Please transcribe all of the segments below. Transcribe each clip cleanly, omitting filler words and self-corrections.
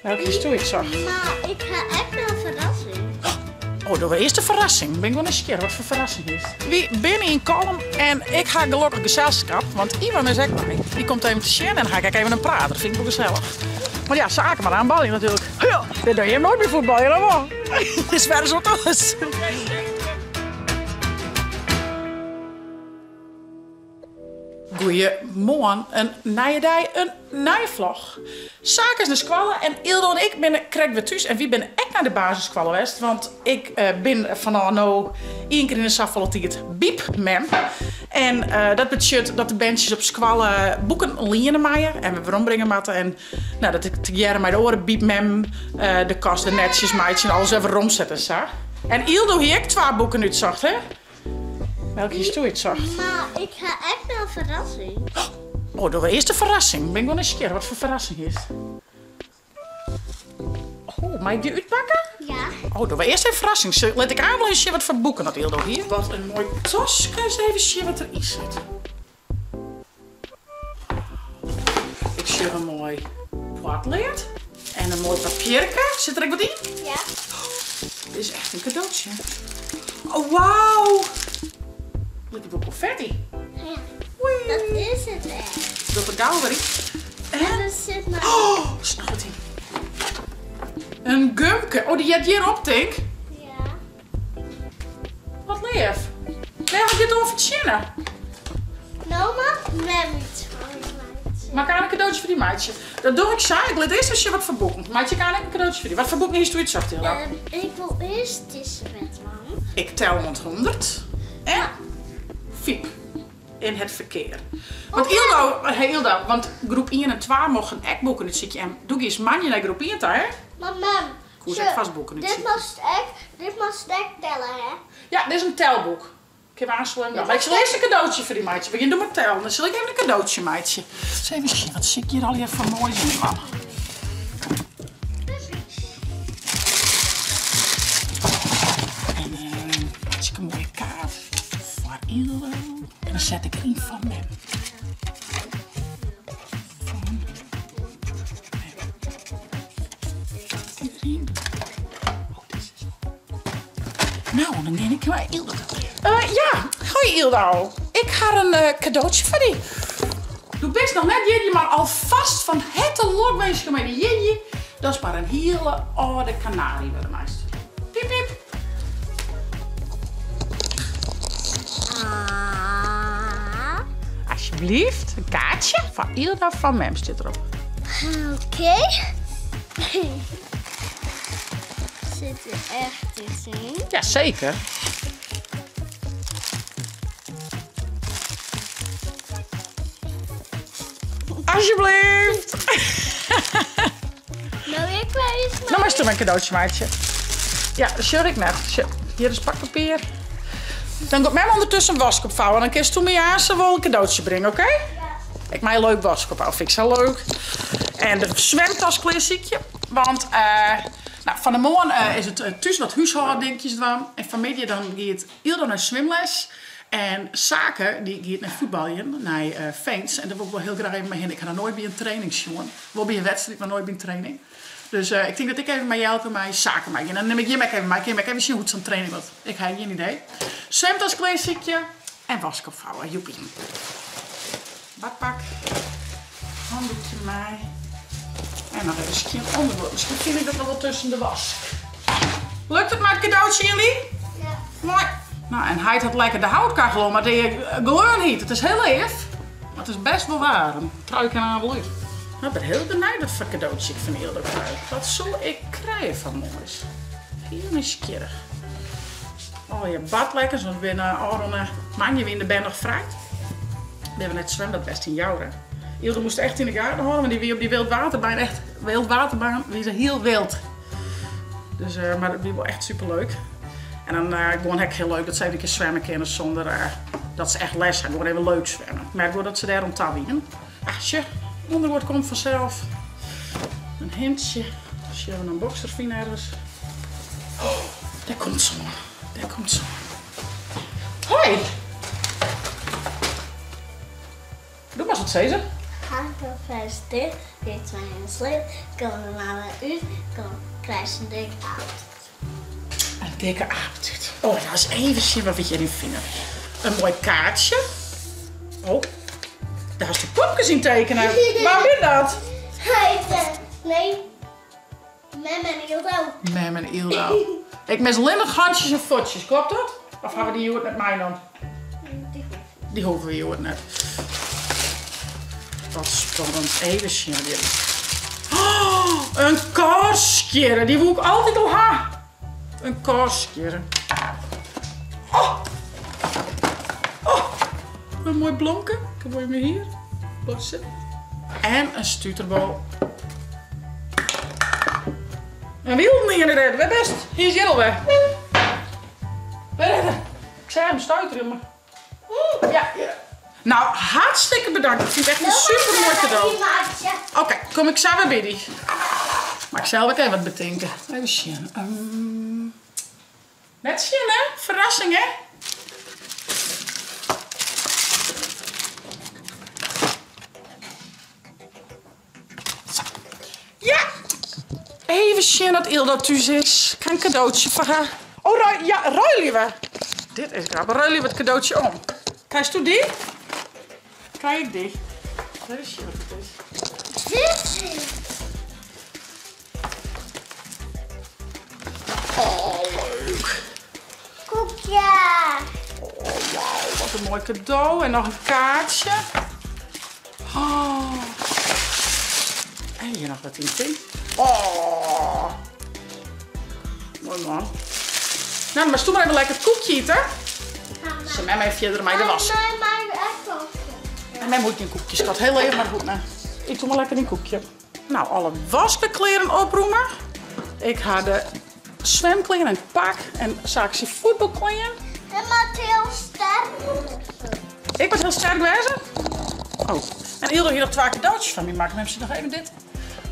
Welke doe ik zo? Maar ik ga echt naar een verrassing. Oh, dat was eerst een verrassing. Ben ik wel eens keer wat voor verrassing is. Wie ben in Kolm en ik ga gelukkig gezelschap, want Ivan is ook mee. Die komt even te zien en dan ga ik even een praten. Dat vind ik wel gezellig. Maar ja, zaken maar aan ballen natuurlijk. Ja, dit doe je nooit meer voetballen, hoor. Het is verder zo thuis. Goeiemorgen, een nieuwe dag, een nieuwe vlog. Zaken is naar squallen en Ildo en ik krijgen weer thuis. En wie ben ik naar de basisschool geweest? Want ik ben vanaf nu 1 keer in de afgelopen biep mem. En dat betekent dat de bandjes op squallen boeken lenen maaien en we weer ombrengen moeten. En nou, dat ik te jaren met de oren biep mem, de kast, de netjes, maatjes en alles even romzetten. Zo. En Ildo hier ik 2 boeken uitzocht, hè? Welke doe je het zo? Maar ik ga echt naar een verrassing. Oh, dat was eerst een verrassing. Ben ik wel eens keer wat voor verrassing is. Oh, mag ik die uitpakken? Ja. Oh, dat was eerst een verrassing. Let ik aan wel eens zien wat voor boeken dat Ildo hier. Wat een mooi tas. Kan je eens even zien wat erin zit. Ik zie een mooi potleed. En een mooi papiertje. Zit er ook wat in? Ja. Dit is echt een cadeautje. Oh, wauw. Dit is wel confetti. Ja. Wee. Dat is het echt. Dat de gallery. En En er zit nog... oh, snel het in. Een gumke. Oh, die had hierop, denk. Ja. Wat lief. Nee, had je dit over tjinnen? Nou, maar met iets van je meidje. Maar kan ik een cadeautje voor die meidje? Dat doe ik saai. Ik let eerst als je wat voor boeken. Meidje, kan ik een cadeautje voor die? Wat voor boeken is het iets zacht, Hilda? Ik wil eerst deze met man. Ik tel 100. En Fiep. In het verkeer. Want Ildo, want groep 1 en 2 mogen echt boeken uit zitten. En doe eens manje naar groep 1 hè? Maar mam, Koes echt vast boeken uit dit zitten. moest echt tellen, hè? Ja, dit is een telboek. Ik heb aansluiten dan. Maar ik zal eerst een cadeautje voor die meidje. Begin door met tellen. Dan zal ik even een cadeautje, meidje. Eens even zien, wat zie ik hier al hier van moois in, man. En dan zie ik een mooie kaart voor Ildo. En dan zet ik erin van mem. Van mem. Erin. Oh, dit is zo. Nou, dan neem ik maar Ildo. Ja, hoi Ildo. Ik ga een cadeautje voor die. Doe best nog net jullie, maar alvast van het lokweesje met die jullie. Dat is maar een hele oude kanarie bij de meester. Piep piep. Ah. Alsjeblieft, een kaartje van Ildo van Mem zit erop. Oké. Zit er echt iets in? Jazeker. Alsjeblieft. Nou, ik weet het Nou, maar is toch mijn cadeautje, maatje. Ja, dat zie ik net. Hier is pakpapier. Dan gaat mij ondertussen een waskop vouwen. Dan kun je toen met je haast wel een cadeautje brengen, oké? Ja. Ik maak een leuk waskop af, vind ik zo leuk. En de zwemtas klassiekje. Want nou, van de morgen is het thuis wat huishoudingjes doen. En vanmiddag dan gaat Ildo naar zwemles. En Zaken, die gaat naar voetballen, naar fans. En daar wil ik wel heel graag even mee heen. Ik ga er nooit bij een training zien. Wel bij een wedstrijd, maar nooit bij een training. Dus ik denk dat ik even met jou mij Zaken maak. En dan neem ik je even mee. Ik even zien hoe het zo'n training wordt. Ik heb geen idee. Zwemtas klassiekje en waskop vouwen. Joepie. Badpak. Handdoekje mij. En nog even skin onderbroek. Misschien vind ik dat nog wel tussen de was. Lukt het met het cadeautje, jullie? Ja. Mooi. Nou, en hij had lekker de houtkachel, maar die gewoon niet. Het is heel lief, maar het is best wel waar. Een trui kan aan wel uit. Ik ben heel benieuwd wat voor cadeautje ik van Ildo krijg. Wat zal ik krijgen van moois? Hier is keer. Oh, je bad lekker, zoals binnen Aron Manje in de ben nog vraagt. We hebben net zwembad best in jou, hè. Ildo moest echt in de gaten houden, want die weer op die wildwaterbaan, echt wildwaterbaan, die is heel wild. Dus, maar dat was wel echt super leuk. En dan gewoon heel leuk dat ze even een keer zwemmen kunnen zonder dat ze echt les hebben. Gewoon even leuk zwemmen. Ik merk wel dat ze daar om touw winnen. Asje, onderwoord komt vanzelf. Een hintje. Als je een boxervien ergens. Oh, daar komt ze. Daar komt ze. Hoi! Doe maar eens wat, Cesar. Gefeliciteerd. geeft mij een slip, komen we maar uit, krijg je een dikke appetijt. Een dikke appetijt. Oh, dat is even zien wat we hierin vinden. Een mooi kaartje. Oh, daar is de popjes in tekenen. Waar is dat? Nee, Mem en Ildo. Mem en Ildo. Ik mis alleen nog handjes en fotjes, klopt dat? Of hebben we die hier net mij dan? Die hoeven we hier net. Wat spannend. Even zien. Oh, een kaaskeren. Die wil ik altijd al hebben. Een kaaskeren. Oh. Oh. Een mooi blomke. Ik heb hem hier. Lossen. En een stuterbal. En wiel niet inderdaad. We best. Hier is Jelle weg. Ik zei hem stuiteren, maar... Ja. Nou, hartstikke bedankt. Ik vind het echt een super mooi cadeau. Oké, kom ik samen bij die. Maar ik zal ook even wat bedenken. Even zien. Net zien, hè? Verrassing, hè? Ja! Even zien dat Ildo thuis is. Ik ga een cadeautje voor haar. Oh, ruilen we. Dit is grappig. Ruilen we het cadeautje om. Krijg je die? Krijg ik die? Even zien wat het is. Dit? Oh, leuk. Koekje. Oh, wauw. Wat een mooi cadeau. En nog een kaartje. Oh. En hier nog wat in. Oh. Mooi man. Nou, maar doe maar even lekker het koekje eten. Ze met mij verder mij de was. En mij moet een koekje, schat. Heel even maar goed naar. Ik doe maar lekker een koekje. Nou, alle wasbekleren oproemen. Ik ga de zwemkleren en het pak en zakje voetbalkleren. En maar heel sterk. Ik ben heel sterk wezen. Oh. En Ildo hier nog 2 cadeautjes van me maken. Dan hebben ze nog even dit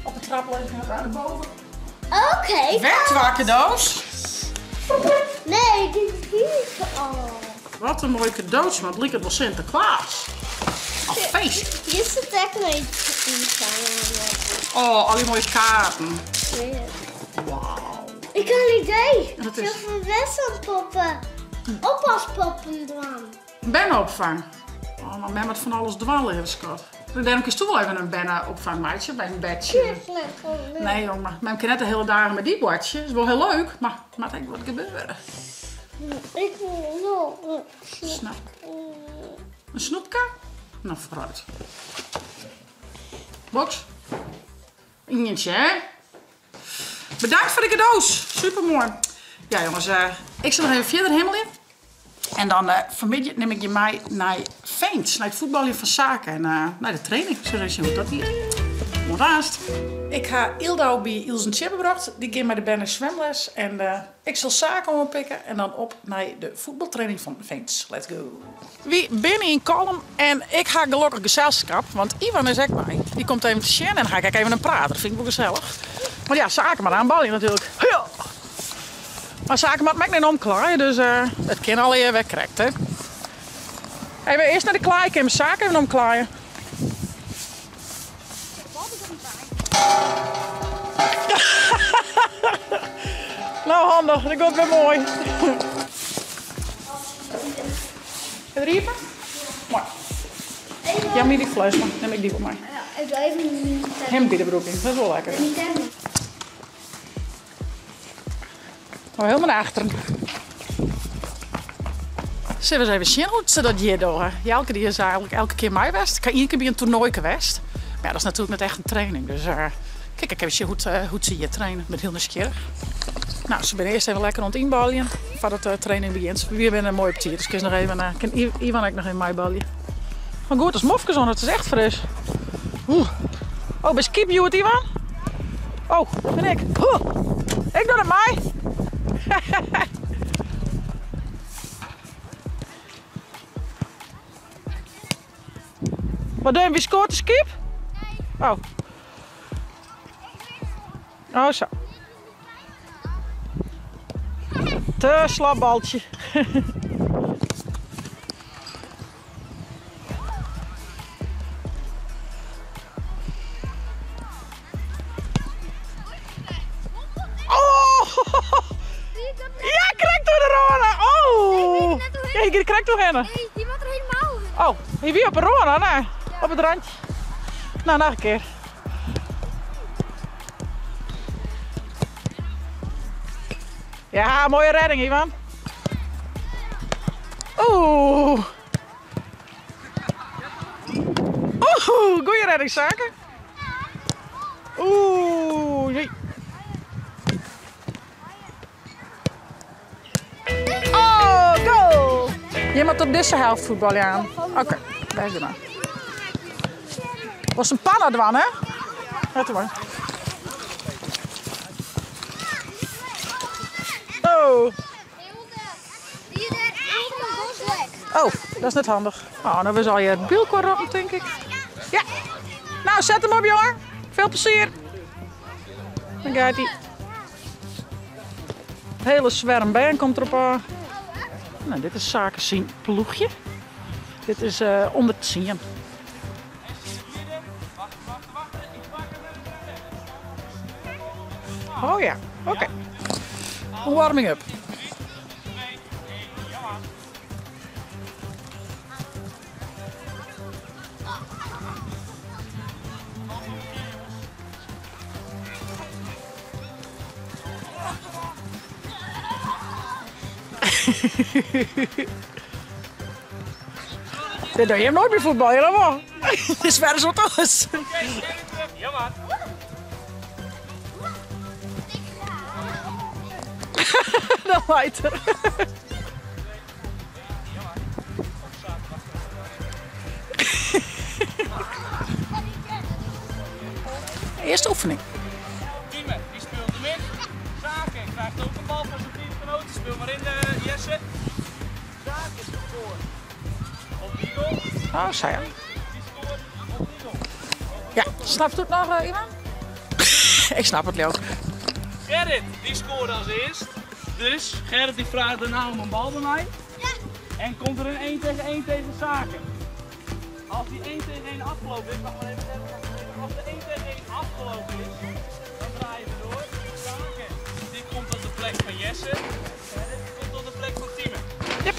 op de trap liggen naar boven. Oké. Weg 2 cadeaus. Nee, dit is niet. Oh. Wat een mooi cadeautje, maar het lijkt wel Sinterklaas. Al feest. Hier zit echt nog iets in. Oh, al die mooie kaarten. Wauw. Ik heb een idee. Wat is? Zoveel wisselpoppen. Oppaspoppen doen. Benopvang. Oh, maar men met van alles dwalen hebben, schat. Daarom is toch wel even een benopvang, meidje, bij een bedje. Nee, jongen. Men kan net de hele dagen met die bordje. Dat is wel heel leuk, maar wat denk ik wat gebeuren? Ik wil nog Snap. Een snoepka? Nou, vooruit. Box. Eentje, hè? Bedankt voor de cadeaus. Supermooi. Ja, jongens. Ik zal nog even verder helemaal in. En dan vanmiddag neem ik je mee naar Veens. Naar het voetballen van Zaken. En naar de training. Zodat je hoe dat hier. Mooi raast. Ik ga Ildo bij Ilse Chippenbracht. Die geeft mij de bijna zwemles. En ik zal Zaken oppikken. En dan op naar de voetbaltraining van Veens. Let's go. Wie binnen in Kolm. En ik ga gelukkig gezelschap. Want Ivan is ook bij. Die komt even te zien. En dan ga ik even een praten. Dat vind ik wel gezellig. Maar ja, Zaken maar aan ballen natuurlijk. Ja. Maar Zaken maakt mij niet omklaaien. Dus het kan al even wegkrijgt, hè. Even eerst naar de klaaikamer. Zaken even omklaaien. Nou, handig. Dat gaat weer mooi. Heb je er hier? Mooi. Ja, maar die fles, maar neem ik die voor mij. Ja, ik doe even Hem bij de broek in. Dat is wel lekker. Oh, helemaal naar achteren. Zullen we eens even zien hoe ze dat hier doen? Jelke die is eigenlijk elke keer mij west. Ik heb iedere keer bij een toernooi geweest. Maar ja, dat is natuurlijk net echt een training. Dus kijk, ik heb eens hoe ze hier trainen. Ik ben heel nieuwsgierig. Nou, ze zijn eerst even lekker aan het inballen. Voordat de training begint. We zijn mooi op tier. Dus ik kan nog even kan Ivan ook nog even mij ballen. Maar goed, dat is mofkes aan. Het is echt fris. Oeh. Oh, bij skip je het, Ivan? Oh, dat ben ik. Oeh. Ik doe het mij. Wat doe je? Wie scoort de skip? Oh. Oh, zo. Te slap baltje. Ja, krijg door de Rona! Oh! Ja, je krijgt door hen. Nee, die wordt er helemaal. Oh, hier weer op een Rona, nee. Ja. Op het randje. Nou, nog een keer. Ja, mooie redding, Ivan. Oeh. Oeh, goeie redding, Zaken. Oeh, jee. Oh, goal! Je moet op deze helft voetballen aan. Oké, daar is het maar. Was een panna dwan, hè? Let maar. Oh. Oh, dat is net handig. Oh, nou zal je het bielkor op, denk ik. Ja. Nou, zet hem op, jongen. Veel plezier. Dan gaat hij. Het hele zwerm band komt erop aan. Nou, dit is Zaken zien ploegje. Dit is onder te zien. Oh ja, oké. Warming up. Dit doe je hem nooit meer voetbal, helemaal. Het is verder zo thuis. Ja, man. Dat waait er. Eerste oefening. Diemen, die speelt hem in. Zaken krijgt ook een bal van zijn teamgenoot. Speel maar in, Jesse. Zaken scoort op die goal. Oh, zei je. Die scoort op die goal. Ja, snapt u het nog, Ivan? Ik snap het, Leo. Gerrit, die scoort als eerst. Dus Gerrit die vraagt daarna om een bal bij mij. En komt er een 1 tegen 1 tegen Zaken. Als die 1 tegen 1 afgelopen is, wacht maar even. Als de 1 tegen 1 afgelopen is, dan draaien we door. Zaken, die komt op de plek van Jesse. Gerrit komt op de plek van Tiemen. Yep.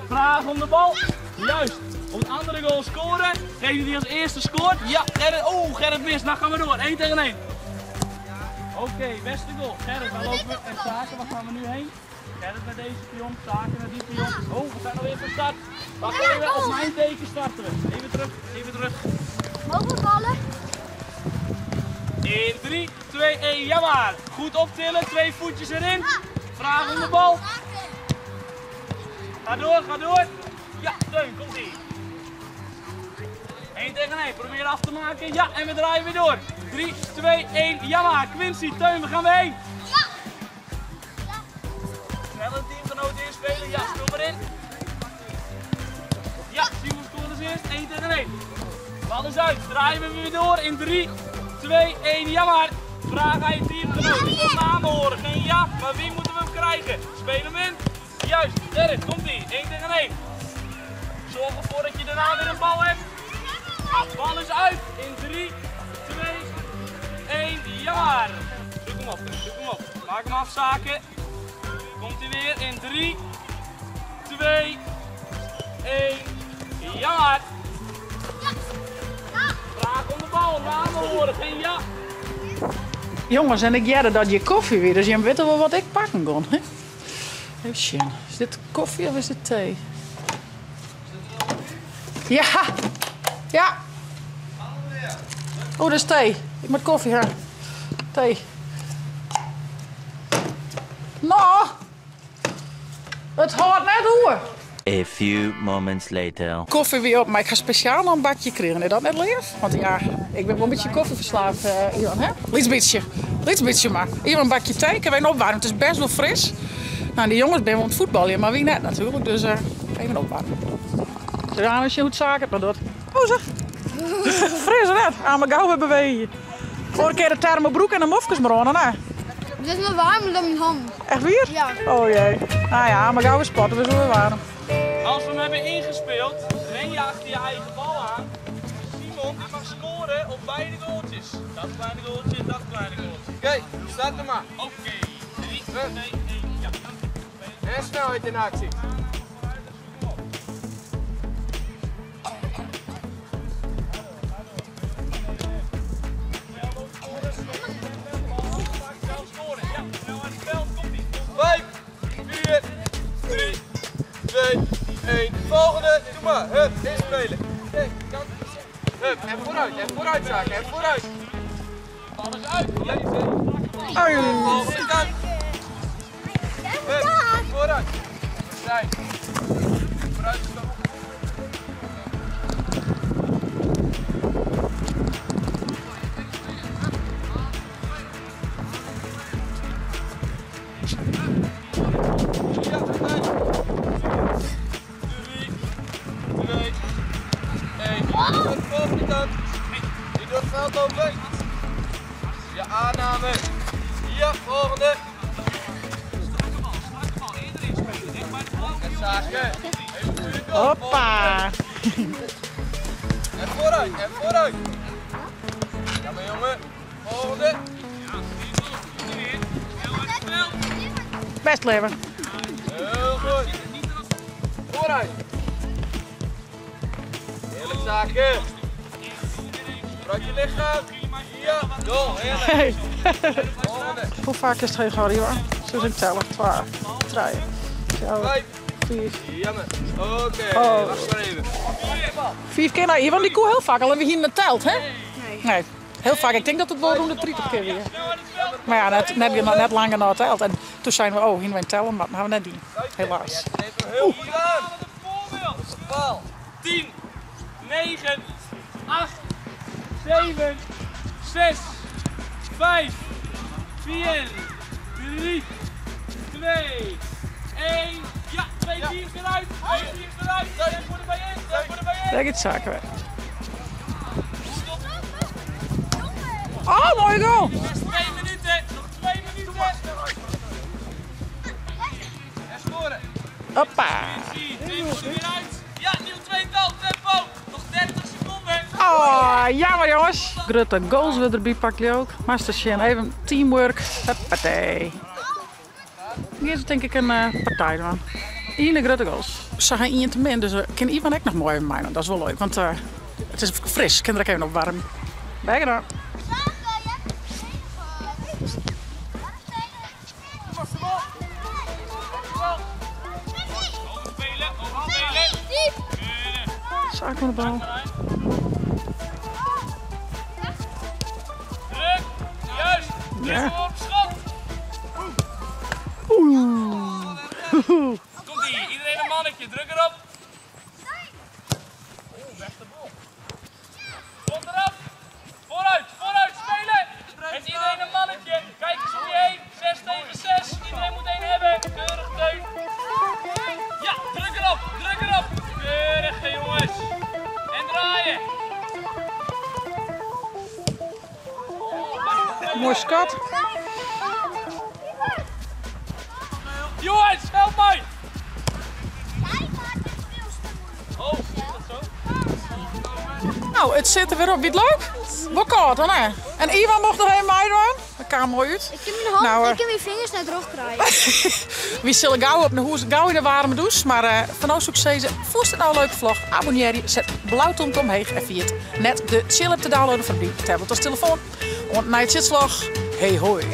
Vraag om de bal. Juist. Op een andere goal scoren. Degene die als eerste scoort. Ja, Gerrit. Oh, Gerrit mist. Nou gaan we door. 1 tegen 1. Oké, beste goal. Gerrit, waar lopen we? En Zaken, waar gaan we nu heen? Gerrit naar deze pion, Zaken naar die pion. Oh, we zijn alweer van start. Wacht even, op mijn teken starten we. Even terug, even terug. Mogen we vallen? In 3, 2, 1, ja maar. Goed optillen, 2 voetjes erin. Vraag om de bal. Ga door, ga door. Ja, Teun, komt ie. 1 tegen 1, probeer af te maken. Ja, en we draaien weer door. 3, 2, 1, ja maar. Quincy, Teun, we gaan weer heen. Snel een teamgenoot inspelen. Ja, speel maar in. Ja, Simon scoort als eerst. 1 tegen 1. Bal is uit. Draaien we weer door in 3, 2, 1, ja maar. Vraag aan je teamgenoot. Ik wil namen horen. Geen ja, maar wie moeten we hem krijgen? Speel hem in. Juist, Derek, komt ie. 1 tegen 1. Zorg ervoor dat je daarna weer een bal hebt. Bal is uit in 3, 2, 1, ja maar. Zoek hem op, zoek hem op. Maak hem af, Zaken. Komt hij weer in 3, 2, 1, ja maar. Vraag om de bal, namen horen, geen ja. Jongens, en ik jette dat je koffie weer, dus je weet wel wat ik pakken kon. Hè? Even zien. Is dit koffie of is dit thee? Ja! Ja! Oh, dat is thee. Ik moet koffie hebben. Thee. Nou! Het hoort net hoe. A few moments later. Koffie weer op, maar ik ga speciaal nog een bakje krijgen. Is dat net lief? Want ja, ik ben wel een beetje koffieverslaafd, Ivan, hè? Iets beetje maar. Hier een bakje thee, ik heb een opwarmen. Het is best wel fris. Nou, die jongens ben wel aan het voetballen, maar wie net natuurlijk. Dus even opwarmen. Dus aan als je goed zaken maar dat. Oh zeg. Fris net, aan mijn gauw weer bewegen. Vorige keer de thermobroek en de mofkes maar aan, hè? Het is me warmer dan mijn hand. Echt weer? Ja. Oh jee. Nou ja, aan mijn gauw weer spotten, we zullen weer warm. Als we hem hebben ingespeeld, ren je achter je eigen bal aan. Simon die mag scoren op beide goaltjes. Dat kleine goaltje en dat kleine goaltje. Oké, start er maar. Oké, 3, 2, 1, ja. En snelheid in actie. Vijf, 4, 3, 2, 1. Volgende, doe maar. Hup, inspelen. Hup, en vooruit zaken, en vooruit. Alles uit. Volgende kant. Hup, vooruit. Zijn. Vooruit stap. Ja, 5, 4, 3, 2, 1. De volgende kant. Die door het veld open. Je aanname. Ja, volgende. En zaken. Hoppa! En vooruit, en vooruit. Ja, maar jongen. Volgende. Best leven. Heel goed. Vooruit. Heerlijk zaken. Gebruik je lichaam. Ja, dol. Heerlijk. Volgende. Hoe vaak is het geen gehad, hoor? Zo ik tellen. 12, 3, 5, 4. jammer. Oké, Oh. wacht maar even. 5 keer. Nou, hier van die koe heel vaak. Alleen we hier niet telt, hè? Nee. Heel vaak. Ik denk dat het wel 130 keer weer. Maar ja, net langer dan telt. En toen zijn we, hier we tellen, maar dat gaan we net doen. Helaas. Neemt hem heel goed aan. Bal. 10, 9, 8, 7, 6, 5, 4, 3, 2, 1. Ja, 2 teams eruit. 2 teams eruit. Tempo erbij in. Tempo erbij in. Daar gaat zaken weer. Oh, mooie goal! Nog 2 minuten. Nog 2 minuten. En scoren. Hoppa! 2 minuten weer uit. Ja, nieuw tweetal. Tempo. Nog 30 seconden. Oh, jammer jongens. Grote goals weer erbij pakken jullie ook. Master Shen, even teamwork. Huppatee. Hier is denk ik een partij man. Eén grote goals. Ik zag een in te min, dus ik kan Ivan ook nog mooi even mijnen. Dat is wel leuk, want het is fris. Ik kan er ook even opwarmen. Bij gedaan. Zaak van de bal. Druk. Juist. Ja. Druk op schot. Oeh. Komt ie. Iedereen een mannetje. Druk erop. Komt erop. Vooruit. Vooruit. Spelen. Heeft iedereen een mannetje. Kijk eens om je heen. 6 tegen 6. Iedereen moet één hebben. Keurig Teun. Ja. Druk erop. Druk erop. Keurig jongens. En draaien. Mooi skat. Jongens, help mij! Oh, is dat zo? Nou, het zit er weer op. Wie het leuk? Wat koud dan hè? En Ivan mocht er heen meedoen. Dat kan mooi uit. Ik heb mijn hand, Nou, ik heb mijn vingers net droog krijgen. We zullen gauw op de hoes, gauw in de warme douche. Maar van ons succes. Voest het nou een leuke vlog? Abonneer je, zet blauwtont omheen en via het net de chill app te downloaden van die tablet als telefoon. Want na het zitslag, hey hoi.